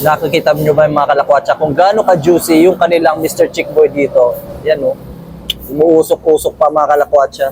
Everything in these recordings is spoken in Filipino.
Nakikita nyo ba yung mga kalakwatsa kung gaano ka-juicy yung kanilang Mr. Chick Boy dito? Yan o. Umuusok-usok pa mga kalakwatsa.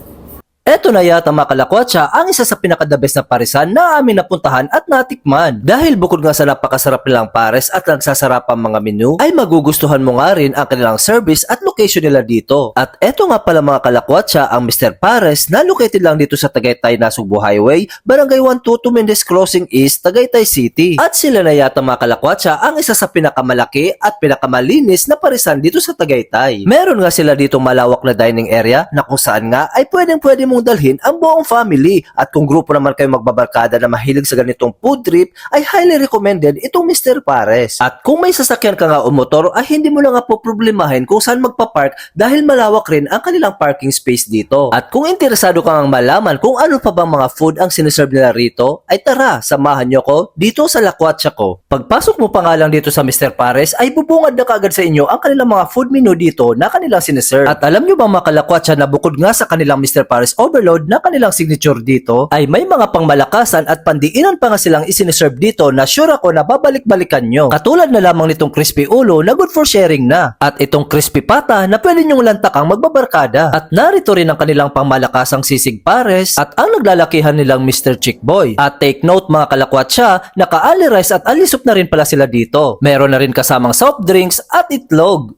Eto na yata mga kalakwatsa ang isa sa pinaka-the best na parisan na aming napuntahan at natikman. Dahil bukod nga sa napakasarap nilang pares at nagsasarapang mga menu, ay magugustuhan mo nga rin ang kanilang service at location nila dito. At eto nga pala mga kalakwatsa ang Mr. Pares na located lang dito sa Tagaytay Nasugbu Highway, Barangay 122 Mendez Crossing East, Tagaytay City. At sila na yata mga kalakwatsa ang isa sa pinakamalaki at pinakamalinis na parisan dito sa Tagaytay. Meron nga sila dito malawak na dining area na kung saan nga ay pwede mong dalhin ang buong family. At kung grupo naman kayo magbabarkada na mahilig sa ganitong food trip, ay highly recommended itong Mr. Pares. At kung may sasakyan ka nga o motor, ay hindi mo na nga po problemahin kung saan magpapark dahil malawak rin ang kanilang parking space dito. At kung interesado ka nga malaman kung ano pa bang mga food ang siniserve nila rito, ay tara, samahan nyo ko dito sa lakwatsa ko. Pagpasok mo pa nga lang dito sa Mr. Pares, ay bubungad na kaagad sa inyo ang kanilang mga food menu dito na kanilang siniserve. At alam nyo ba mga kalakwatsa na bukod nga sa kanilang Mr. Pares Overload na kanilang signature dito, ay may mga pangmalakasan at pandiinan pa nga silang isiniserve dito na sure ako na babalik-balikan nyo. Katulad na lamang nitong crispy ulo na good for sharing na. At itong crispy pata na pwede nyong lantakang magbabarkada. At narito rin ang kanilang pangmalakasang sisig pares at ang naglalakihan nilang Mr. Chick Boy. At take note mga kalakwatsa, naka-ali rice at alisop na rin pala sila dito. Meron na rin kasamang soft drinks at itlog.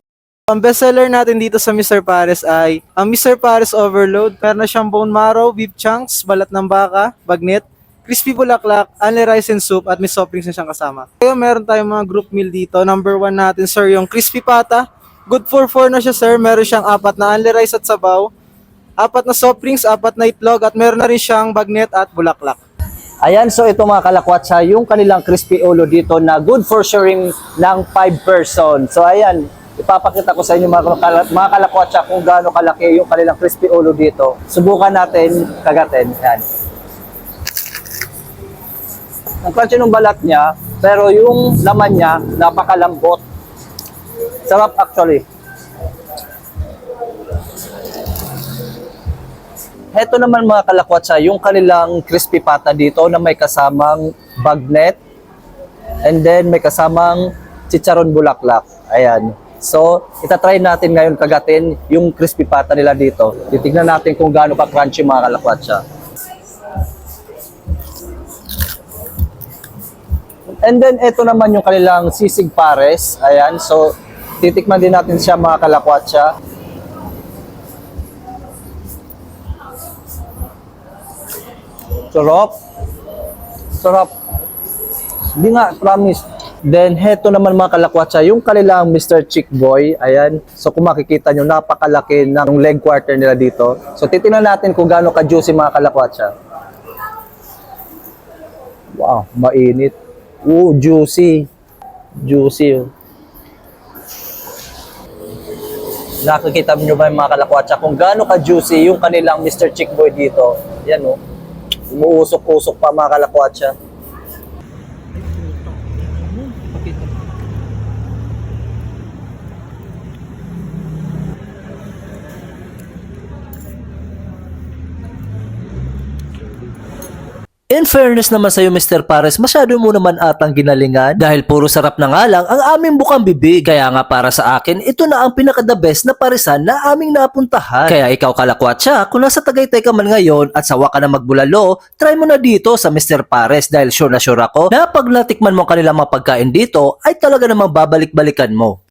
Ang bestseller natin dito sa Mr. Pares ay ang Mr. Pares Overload. Meron na siyang bone marrow, beef chunks, balat ng baka, bagnet, crispy bulaklak, only rice and soup at may soft drinks na siyang kasama. Kaya meron tayong mga group meal dito. Number 1 natin sir, yung crispy pata. Good for 4 na siya sir. Meron siyang 4 na only rice at sabaw, 4 na soft drinks, 4 na itlog at meron na rin siyang bagnet at bulaklak. Ayan, so ito mga kalakwatsa, yung kanilang crispy ulo dito na good for sharing ng 5 person. So ayan, ipapakita ko sa inyo mga kalakwatsa kung gaano kalaki yung kanilang crispy ulo dito. Subukan natin kagatin. Yan. Ang crunchy ng balat niya, pero yung laman niya, napakalambot. Sarap actually. Heto naman mga kalakwatsa, yung kanilang crispy pata dito na may kasamang bagnet and then may kasamang chicharon bulaklak. Ayan. So, itatry natin ngayon kagatin yung crispy pata nila dito. Titignan natin kung gaano ka-crunchy mga kalakwatsa. And then, ito naman yung kanilang sisig pares. Ayan, so, titikman din natin siya mga kalakwatsa. Sarap. Sarap. Hindi nga, promise. Then, heto naman mga kalakwatsa, yung kanilang Mr. Chick Boy. Ayan. So, kung makikita nyo, napakalaki ng leg quarter nila dito. So, titingnan natin kung gaano ka-juicy mga kalakwatsa. Wow, mainit. Juicy. Juicy. Nakikita nyo ba yung mga kalakwatsa kung gaano ka-juicy yung kanilang Mr. Chick Boy dito. Yan o. Umuusok-usok pa mga kalakwatsa. In fairness naman sa'yo Mr. Pares, masyado mo naman atang ginalingan dahil puro sarap na nga lang ang aming bukang bibig. Kaya nga para sa akin, ito na ang pinaka-the best na parisan na aming napuntahan. Kaya ikaw kalakwatsa, kung nasa Tagaytay ka man ngayon at sawa ka na magbulalo, try mo na dito sa Mr. Pares dahil sure na sure ako na pag natikman mo kanilang mga pagkain dito, ay talaga namang babalik-balikan mo.